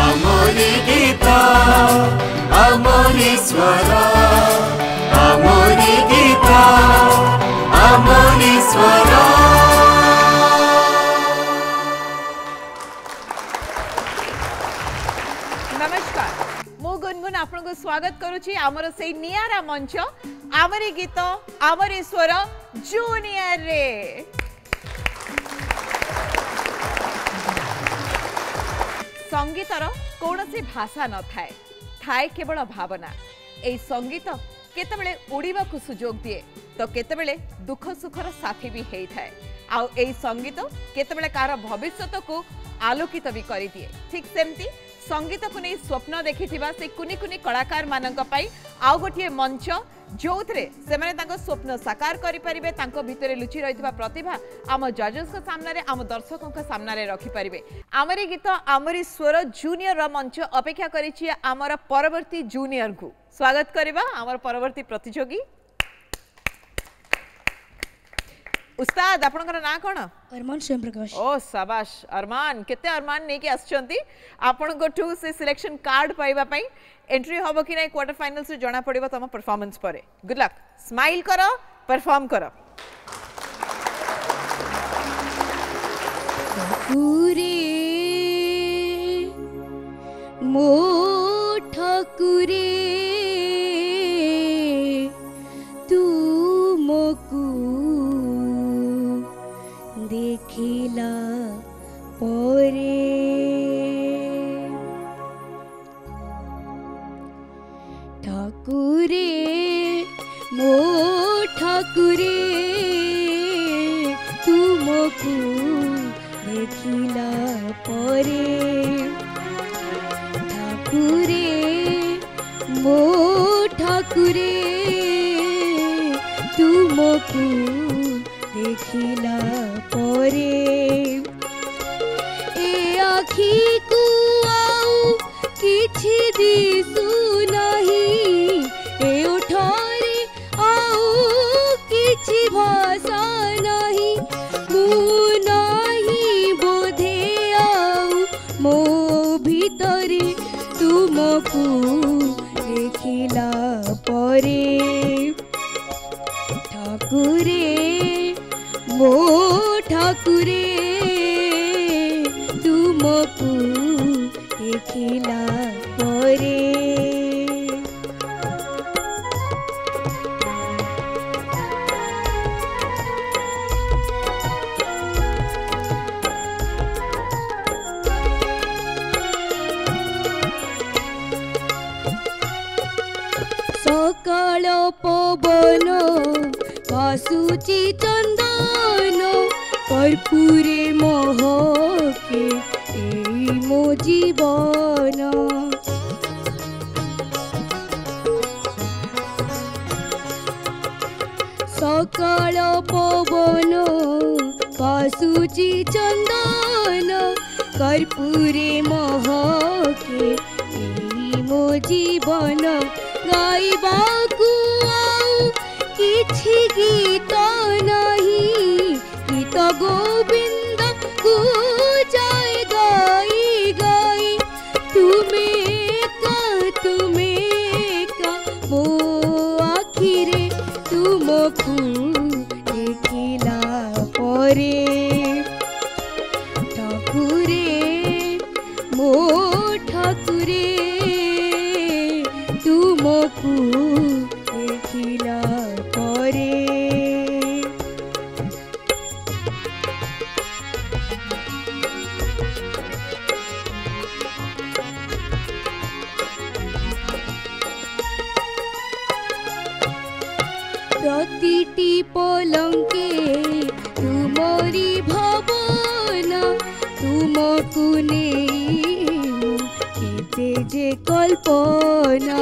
आमोरी गीत आमोरी स्वर आमोरी गीत आमोरी स्वर। नमस्कार मु गुनगुन आपको स्वागत करुच्ची आमर से नियारा मंच आमरी गीत आमरी स्वर जूनियर रे। संगीतर कौन सी भाषा न थाए थाए केवल भावना। ए संगीत केतबेले उड़ीबा को सुजोग दिए तो केतबेले दुख सुखर साथी भी हेई थाए। आउ ए संगीत केतबेले कार भविष्यत को आलोकित भी करि दिए। ठीक सेमती संगीत को नहीं स्वप्न देखि से कुनी कुनी कलाकार मानक पई आउ गोटे मंच जो थे से स्वप्न साकार करें भितर लुचि रही प्रतिभा आम जजेस को सामने आम दर्शकों के सामने रखिपारे। आमरी गीत आमरी स्वर जूनियर मंच अपेक्षा करिछि आमर परवर्ती जूनियर को स्वागत करबा। आमर परवर्ती प्रतियोगी उस्ताद आपनकर ना कोन? अरमान स्वयं प्रकाश। ओ शाबाश अरमान केते अरमान नहीं कि आछंती आपनको टू से सिलेक्शन कार्ड पाइबा पई एंट्री होबो कि नै क्वार्टर फाइनल से जाना पड़िबो तम परफॉर्मेंस परे। गुड लक स्माइल करो परफॉर्म करो। ठाकुरे मो ठाकुरे तू मोकू देखिला परे ठाकुरे मो ठाकुरे तुमको देखिला परे ठाकुरे मो ठाकुरे तुमको देखिला परे ए आखी को आउ किछि दिसु नहीं ए उठारे आउ किछि भाषा नहीं मु नहीं बोधे आउ मो भीतरे तुमको देखिला परे ठाकुरे मो ठाकुरे तुमको देखिला परे। सकाळ पवन भासुची चंदन कर्पूरे महके ए मो जीवन सकाळ पवन भासुची चंदन कर्पूरे महके ए मो जीवन गाइबाकू आउ किछि गीत नहीं गीत गोविंद को जाए गाई गाई तुम्हें का मो आखिरे तुमको देखिला परे ठाकुरे मो ठाकुरे तुमको देखिला परे। प्रतिटी पलंके तुमरी भवन तुमको नेई केते जे कल्पना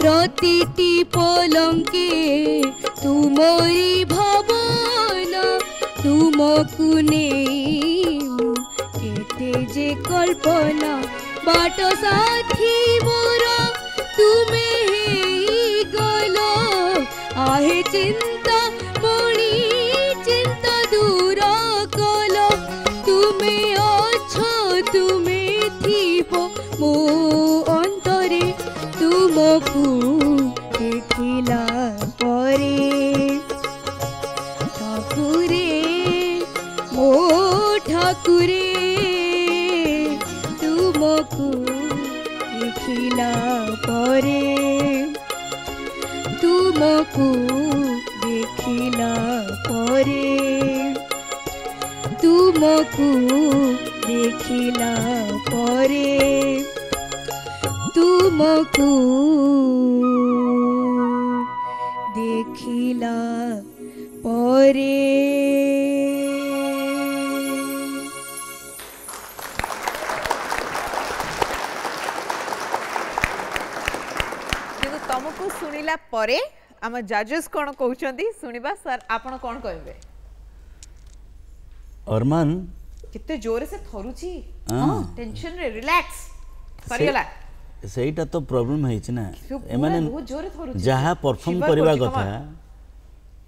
प्रतिटी पलंके तुमरी भवन तुमको नेई केते जे कल्पना बाट साथी मोर तुमे गलो आहे चिंता मणि चिंता दूर ठाकुरे मो ठाकुरे तुमको देखिला परे तुमको देखिला परे तुमको देखिला परे तुमको देखिला परे किंतु तुमको सुनिला परे आम जजेस कौन कहते शुणा सर आपण कौन कहे अरमान कितने जोर से थरुची हाँ। टेंशन रे रिलैक्स सरीगला सेटा तो प्रॉब्लम है ना एमाने बहुत जोर थरुची जहाँ परफॉर्म करवा कथा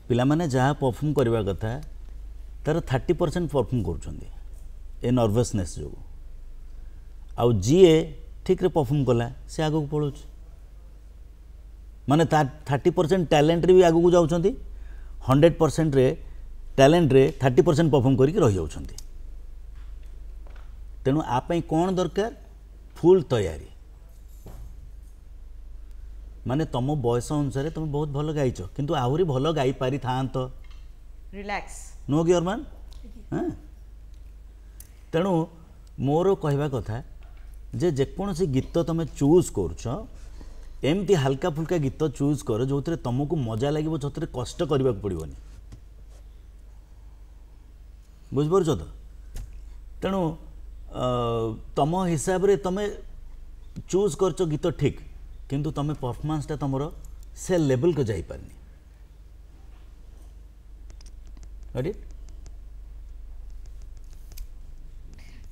पिला माने जहाँ परफॉर्म करवा कथा तार 30% परफॉर्म करुछंदी ए नर्वसनेस जो आउ जीए ठीक रे परफॉर्म कला से आगो पळुछ माने 30% टैलेंट रे भी आगो जाउछंदी 100% रे टैलेंट रे 30% परफॉर्म करके रही जाउछंदी तेणु आपई कौन दरकार फुल तैयारी माने तुम बयस अनुसार तुम बहुत भल गाइच किंतु आहरी भल गाई पारि थांत रिलैक्स नो कि अरमान हाँ तेणु मोर कहवा कथा जे जेकोसी गीत तुम चूज करुछ एमती हल्का फुल्का गीत चूज कर जो तुमको मजा लगे जो कष्ट करने को पड़ोनी बुझिपार तो तेणु तुम हिसाब रे तुम चूज कर गीत ठीक किंतु तुम परफॉर्मेंसटा तुम से लेवल को जाई पारनी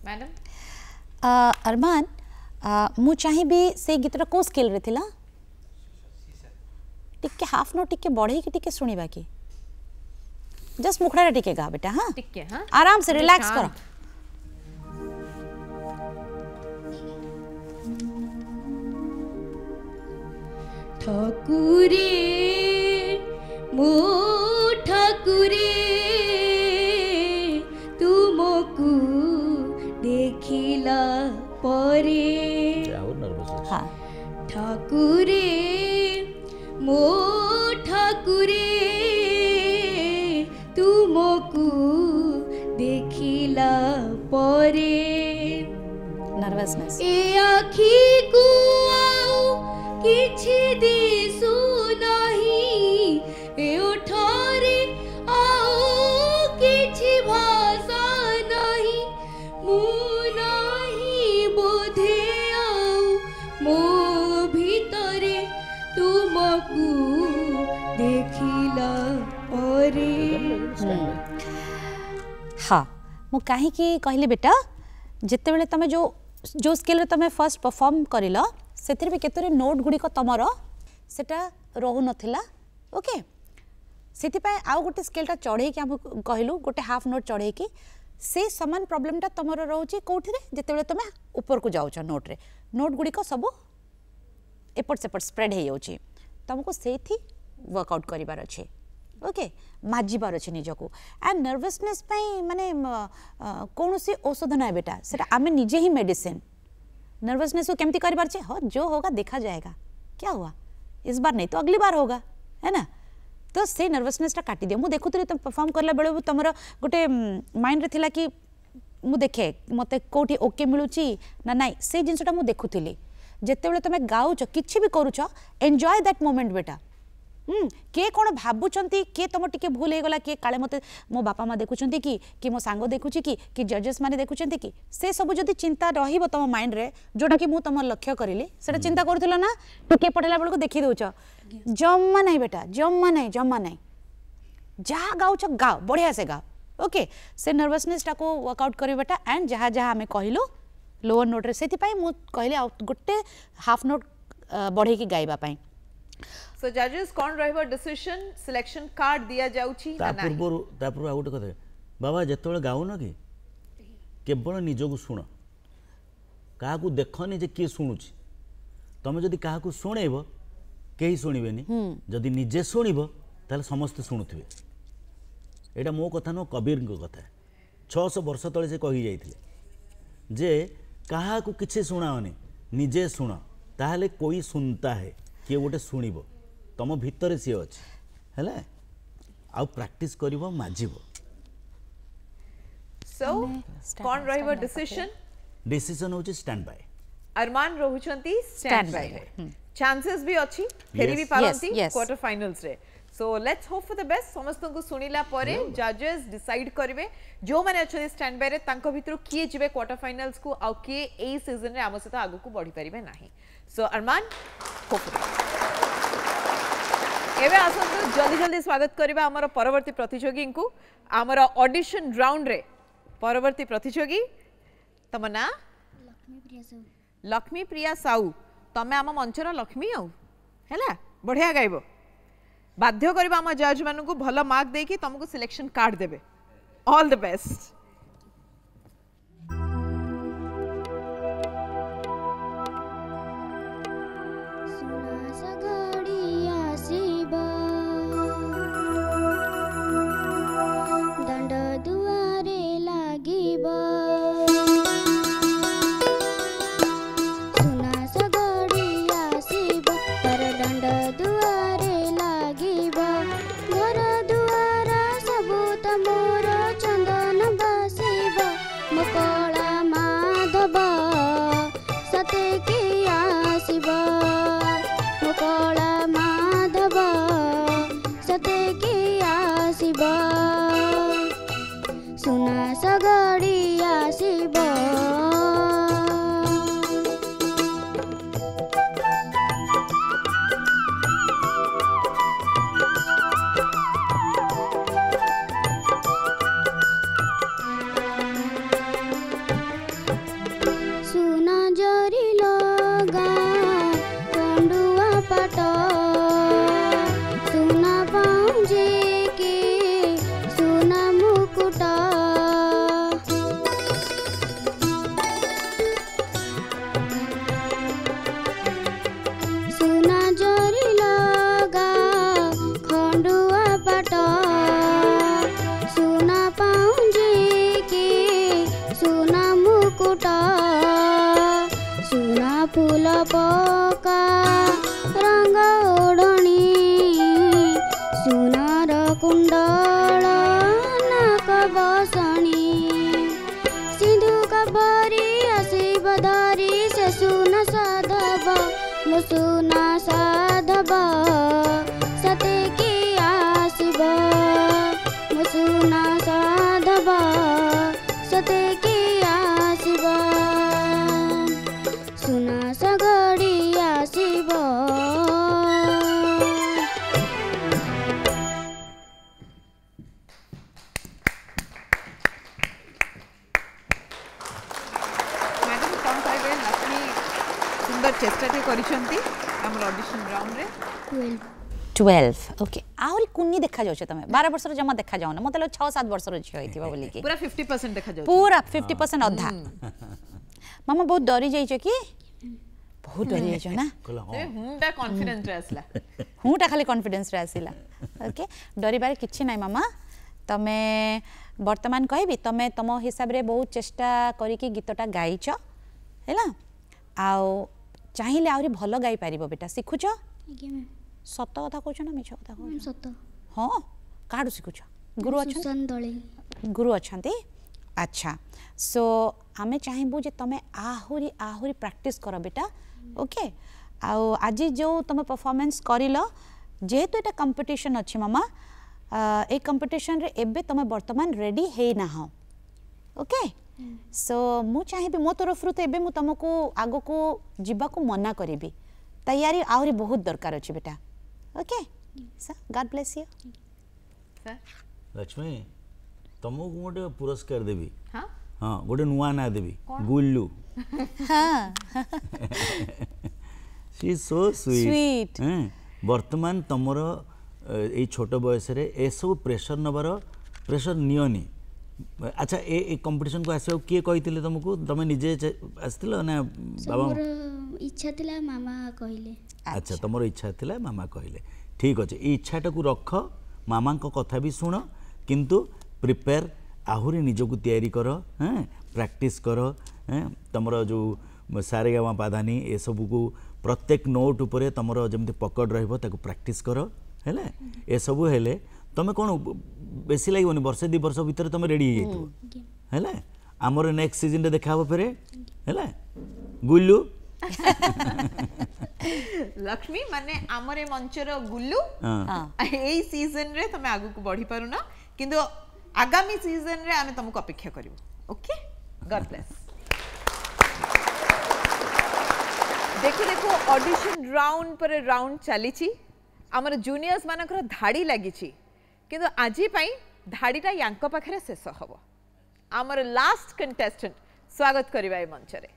मैडम अरमान मु चाहिए से गीतर को स्केल रे थिला टिके हाफ नोट टिके बढ़े कि टिके सुनिबा की जस्ट मुखड़ा टिके गा बेटा हाँ ठीक है हाँ आराम से रिलैक्स करो ठाकुरे मो ठाकुरे तुमको देखिला परे हाँ ठाकुरे मो ठाकुरे तुमको देखिला परे नर्वसनेस ए आखी को किछि दिसु नहीं ए ओठारे आओ किछि भाषा नहीं मु नहीं बोधे आओ मो भीतरे तुमको देखिला परे हाँ मु कहीं कहली बेटा जिते बेले तुम जो स्केल रे तुम फर्स्ट परफॉर्म करिल से भी केतरे नोट गुड़िक तुमर सेटा रहू नथिला ओके से आउ गोटे स्केलटा चढ़े आम कहलु गोटे हाफ नोट चढ़े कि से समान प्रॉब्लमटा तुमर रोचे कौटी जिते तुम ऊपर को जाऊच नोट रे नोट गुड़िक सब एपट सेपट स्प्रेड हो जाऊँगी तुमको से वर्कआउट करार अच्छे ओके माजिबार अच्छे निजको एंड नर्वसनेस माने कौन सी औषध ना बेटा से आम निजे ही मेडिसिन नर्वसनेस को केमती कर पार्चे हाँ जो होगा देखा जाएगा क्या हुआ इस बार नहीं तो अगली बार होगा है ना तो से नर्वसनेसटा काटी दियो मु देखुथि तुम परफॉर्म करला बेले तुमर गोटे माइंड रे थिला कि मु देखे मते कोठी ओके मिलुची ना नाइ से जिंसटा मु देखुथिली जेते बेले तुम गाउछ किछि भी करूछ एन्जॉय दैट मोमेंट बेटा किए कौन भावुंट किए तुम टे भूल हो गला किए काले मत मो बापा माँ देखुं कि मो सांग देखुची कि जजेस मैंने देखुं कि से सब जदि चिंता रही तुम माइंड रे जोटा कि तुम लक्ष्य करी से चिंता करूल ना टे पढ़ेला बेलू देखी दौच जम्मा नहीं बेटा जम्मा नहीं जहाँ गाँच गाओ बढ़िया से गाओ ओके से नर्वसनेसटा को वर्कआउट कर बेटा एंड जहाँ जहाँ आम कहलु लोअर नोट रे से कहली गोटे हाफ नोट बढ़े की गाइबा सो जजेस कौन रहबो डिसीजन सिलेक्शन कार्ड दिया जाउची ना नाही तापूर्व आ गोटे कथा बाबा जेतबेले गाउन कि केवल निजको शुण क्या देखनी जे किए शुणुची तुम जदि क्या शुणेब कहीं शुणबेनि जदि निजे शुणब ताले समस्ते शुणुथिबे एटा मो कथा नो कबीर को कथा 600 वर्ष तले से कही जाइथिले जे कहा को किछि सुनाओनी निजे सुन ताहले कोई सुनता है किए गोटे शुणव तुम भितर सी अच्छे है आउ प्रैक्टिस करिवो माजिवो सो कौन रहिबो डिसीजन होची स्टैंड बाय अरमान रहुचंती स्टैंड बाय चांसेस भी अच्छी फेरी भी पारंती क्वार्टर फाइनल्स रे so let's hope for the best समस्त को सुनिला परे जजेस डिसाइड करिवे जो माने अच्छे स्टैंड बाय रे तांको भितर किए जिवे क्वार्टर फाइनल्स को आ किए एई सीजन रे आम सहित आगु को बढ़ी परिबे नाही सो अरमान होप एबे आसंतु जल्दी जल्दी स्वागत करबा हमर परवर्ती प्रतियोगी को हमर ऑडिशन राउंड रे परवर्ती प्रतियोगी तम ना लक्ष्मी प्रिया साहू तमे आम मंचर लक्ष्मी आउ हैला बढ़िया गाइबो बाध्य करबा हम जज मानू को भलो मार्क देकी तुमको सिलेक्शन कार्ड देबे ऑल द बेस्ट चेष्टा करिसंती हमर ऑडिशन राउंड रे 12 ओके आउरी कुन्नी देखा जाउछ तमे 12 वर्ष रे जमा देखा जाउना मतलब 6-7 वर्ष रे छिय होइतिबा बोली कि पूरा 50% देखा जाउछ पूरा 50% अधा मामा बहुत डरी जाइछ कि बहुत डरी जाइछ ना हुंडा कॉन्फिडेंस रे आसला हुंडा खाली कॉन्फिडेंस रे आसिला ओके डरी बारे किछि नै मामा तमे वर्तमान कहबी तमे तम हिसाब रे बहुत चेष्टा करी कि गीतटा गाइछ हैला आउ चाहिए आउरी भलो गाई पारिबो बेटा सिखुछ सत कथा कहछ ना मिछ कथा कहछ सत हां काडू सिखुछ गुरु सुसन दळे गुरु अछंती अच्छा सो आमे चाहिबो जे तमे आहुरी आहुरी प्रैक्टिस कर बेटा ओके आउ आज जो तमे परफॉर्मेंस करिलो जेहेतु एटा कंपटीशन अछि मामा ए कंपटीशन रे एबे तमे वर्तमान रेडी हे ना हो ओके सो मु चाहिए मो तरफ तो एबे मु तुमको आगो को जीवा को मना करी तैयारी आउरी बहुत दरकार अच्छी बेटा okay sir God bless you sir Lakshmi तुमको गोटे पुरस्कार देवी हां हां गोटे नुआ ना देवी गुल्लू हां शी इज सो स्वीट वर्तमान तुमर ए छोट बयस रे ए सब प्रेशर नबर प्रेशर नियोनी अच्छा ए कंपटीशन को आसे किए कहितिले तुमको तमे निजे आस्तिलो ना बाबा मोर इच्छा थिला मामा कहिले अच्छा तुमर इच्छा थिला मामा कहिले ठीक अछि ई इच्छाटा को रख मामा को कथा भी सुनो किंतु प्रिपेयर आहुरी निजको तैयारी कर प्रैक्टिस कर तुमर जो सारेगामा पाधानी ए सब को प्रत्येक नोट उपरे तुमर जमी पकड़ रहिबो ताको प्रैक्टिस कर हेले ए सब हेले तुम कौन बेसी लगे वर्षे 2 वर्ष भितर तुम रेडी हो हेले आमर नेक्स्ट सीजन रे देखा फेरे हेले गुल्लू लक्ष्मी माने आमरे मंचर गुल्लू एई सीजन रे तमे आगु को बढ़ी पारु ना किंतु आगामी सीजन रे आमे तुमको अपेक्षा करिवो ओके गॉड ब्लेस देखो देखो ऑडिशन राउंड पर राउंड चली छी आमर जूनियर्स मानकर धाड़ी लागि छी किंतु आजी पई धाड़ीटा यांको पाखरे शेष हबो आमर लास्ट कंटेस्टेंट स्वागत करिबा ए मंच रे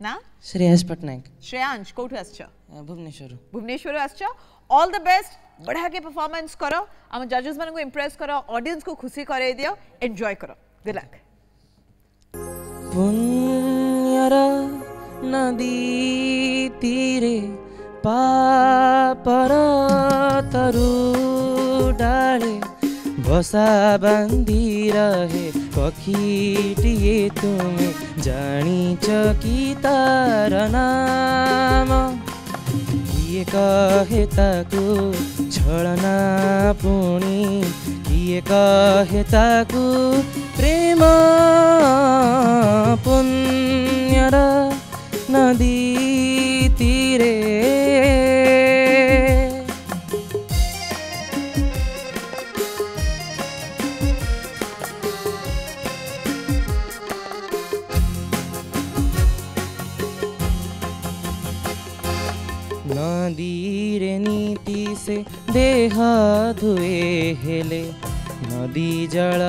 ना श्रेयांश पटनायक श्रेयांश कोठु आछो भुवनेश्वर आछो ऑल द बेस्ट बढ़ा के परफॉर्मेंस करो हम जजेस मन को इंप्रेस करो ऑडियंस को खुशी करे दियो एंजॉय करो गुड लक पुण्यर नदी तीरे पापर तरु डाले बसा बांधी रहे पक्षीटिए तुमे जानिच कि तार नाम किए कहे ताकू छलना पुणी किए कहे ताकू प्रेम पुण्यर नदी तीरे नदी रे नीति से देह धुए हेले नदी जल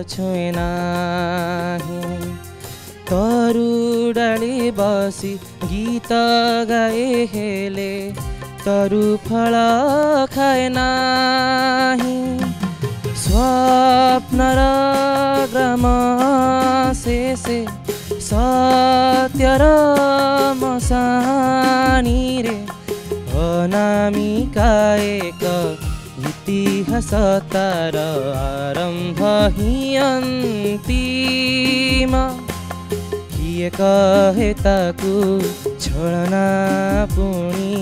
छुए नाही तरु डाले बसी गीत गाए हेले तरु फल खाए नाही स्वप्नर ग्राम शेषे सत्यर मसानी रे अनामिका एक इतिहास तार आरंभ हि अंतिम किए कहे ताकू छलना पुणी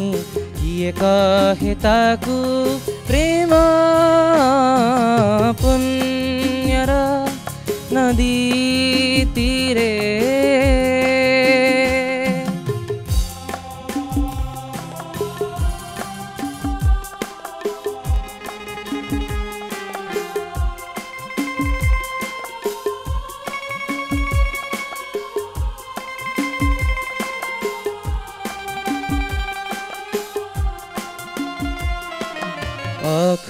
किए कहे ताकू प्रेम पुण्यर नदी तीरे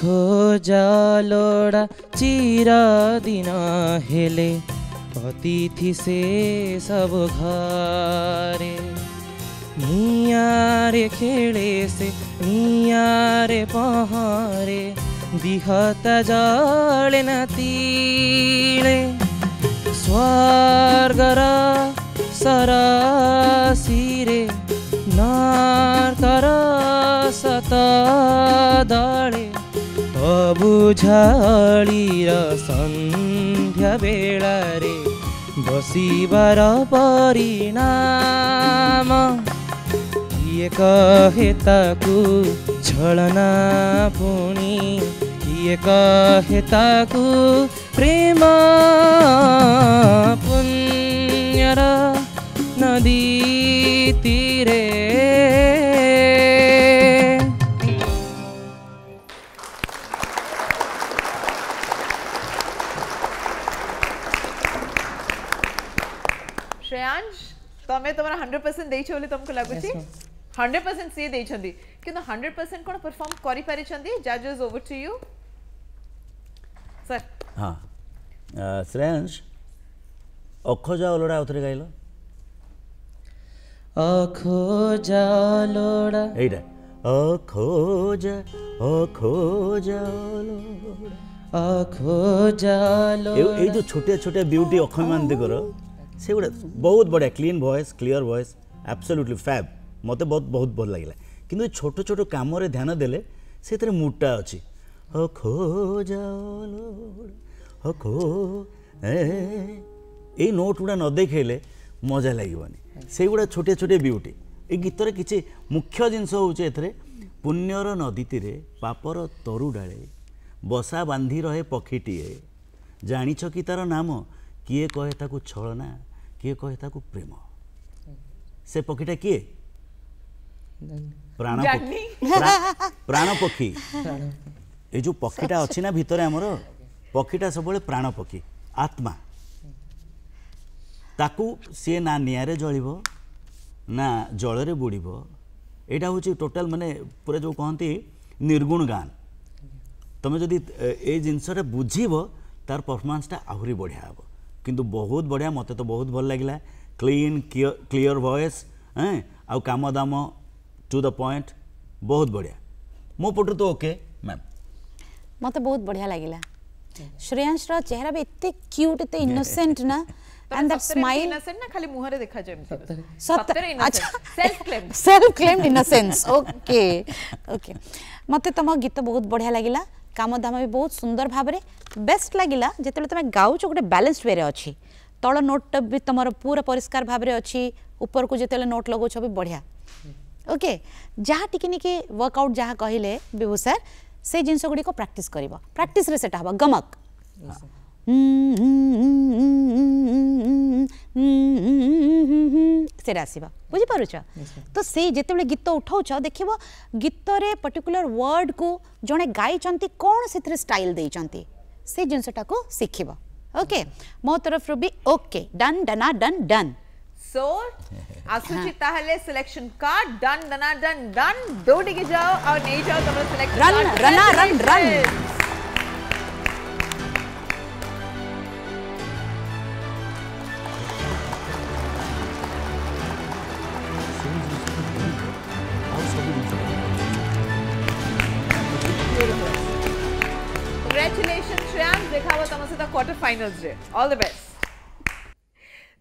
खोजलोड़ा चिर दिन हेले अतिथि से सब घरे नियारे खेले से नियारे पहरे दिहता जले न तीले स्वर्गर सरसिरे नर्कर सत दले अबुझालीर संध्या बेलारे बसिबार परिणाम किए कहे ताकू छलना पुणी किए कहे ताकू प्रेम पुण्यर नदी तीरे श्रेयांश तमे तमरा 100% देइछ बोली तुमको लागु छी 100% से देइछंदी किंतु 100% कोन परफॉर्म करि पारि छंदी जजेस ओवर टू यू सर हाँ श्रेयांश अखोजा ओलोड़ा उतरे गाइलो अखोजा ओलोड़ा एइटा अखोजा अखोजा ओलोड़ा अखोजा ओलोड़ा ए जो छोटे छोटे ब्यूटी अखय मान देखर से गुड़ा बहुत बढ़िया clean voice clear voice absolutely fab मते बहुत बहुत भल लगिला किंतु छोट छोट काम ध्यान देले से मुडटा अच्छी हो खो जाओ हो खो ए नोट गुड़ा न देखेले मजा लगे से गुड़ा छोटे छोटे ब्यूटी ए गीत किसी मुख्य जिनस हूँ पुण्यर नदी तीरे पापर तरु डाले बसा बांधी रहे पक्षीटीए जानिछ कि तार नाम किए कहे ताकू छलना किए कहे ताकू प्रेम से पक्षीटा किए प्राण प्राण पक्षी ये जो पक्षीटा अच्छी ना भितर आमर पक्षीटा सब प्राण पक्षी आत्मा ताकू सी ना निआरे जलिबो ना जलरे बुड़ीबो एटा हूँ टोटाल माने पूरा जो कहती निर्गुण गान तुम जदि ए जिनसटा बुझीब तार परफॉर्मेंसटा आहुरी बढ़िया हम किंतु बहुत बढ़िया मते तो बहुत भल लगिला क्लीन क्लियर वॉइस हैं आउ काम दाम टू द पॉइंट बहुत बढ़िया मो पटू तो ओके मैम मते बहुत बढ़िया लगिला श्रेयांश रा चेहरा भी इतने क्यूट इतने इनोसेंट ना and that smile innocent ना खाली मुहरे देखा जाए सत्तर अच्छा self claimed innocence okay okay मते तम गीत बहुत बढ़िया लगिला काम दाम भी बहुत सुंदर भाबरे बेस्ट लगिला जेतेले तमे गाउछ गोटे बैलेंस्ड वे रे अछि तळ नोट भी तमर पूरा परिष्कार भाबरे अछि ऊपर को जेतेले नोट लगोछ भी बढ़िया ओके जहाँ टिके वर्कआउट जहाँ कहले विभू सर से जिनस गुडी को प्रैक्टिस करिवो प्रैक्टिस रे सेटा हबा गमक से आसवा बुझीपारुच तो से जिते गीत उठाऊच देख गीत रे पर्टिकुलर वर्ड को जड़े गाई कौन से स्टाइल देइचंती से जिनसटा को शिखिब ओके मो तरफ रू भी ओके डन डना डन डन सो आसुची ताहले सिलेक्शन कार्ड डन डना डन डन दौड़ी के जाओ और नहीं जाओ तुम सिलेक्शन रन रना रन रन Congratulations श्रेयांश देखाव तुम सहित क्वार्टर फाइनल्स रे ऑल द बेस्ट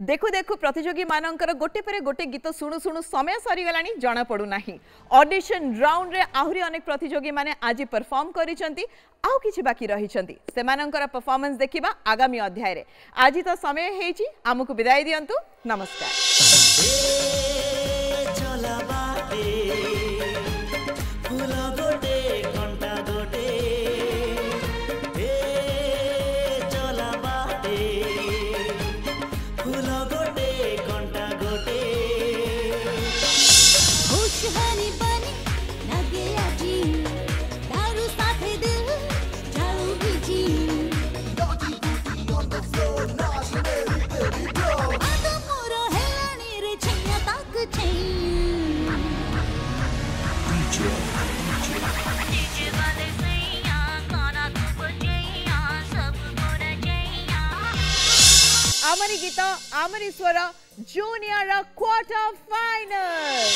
देखु देखु प्रतियोगी मानकर गोटे पर गोटे गीत शुणु शुणु समय सरी गलानी जणा पड़ू नाही ऑडिशन राउंड रे आहुरी अनेक प्रतियोगी माने आज परफॉर्म करिसंती आउ किछि बाकी रहिसंती सेमानकर परफॉर्मेंस देखिबा आगामी अध्याय रे आज तो समय हेची हमकु विदाई दियंतु नमस्कार आमरी गीत आमरी स्वर जूनियर क्वार्टर फाइनल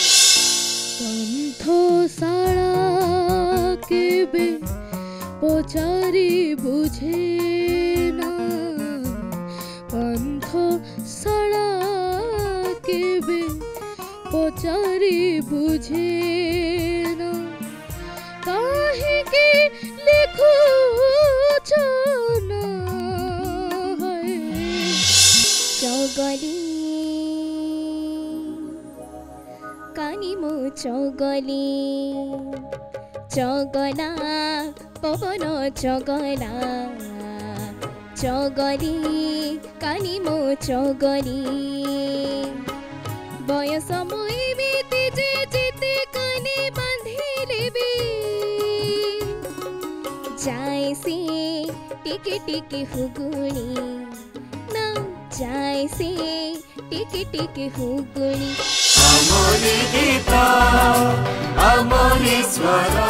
शाला केबे पचारी बुझे ना शाला केबे पचारी बुझे ना काहे के लिखो ना चौगली कानी मो चौगली चौगला पवन चौगला चौगली कानी मो चौगली बयस मुई बीती जे जेते कानी बांधिले भी जाए से टिके टिके हुगुनी ना जाए से टिके टिके हुगुनी अमोरी गीता अमोरी स्वरा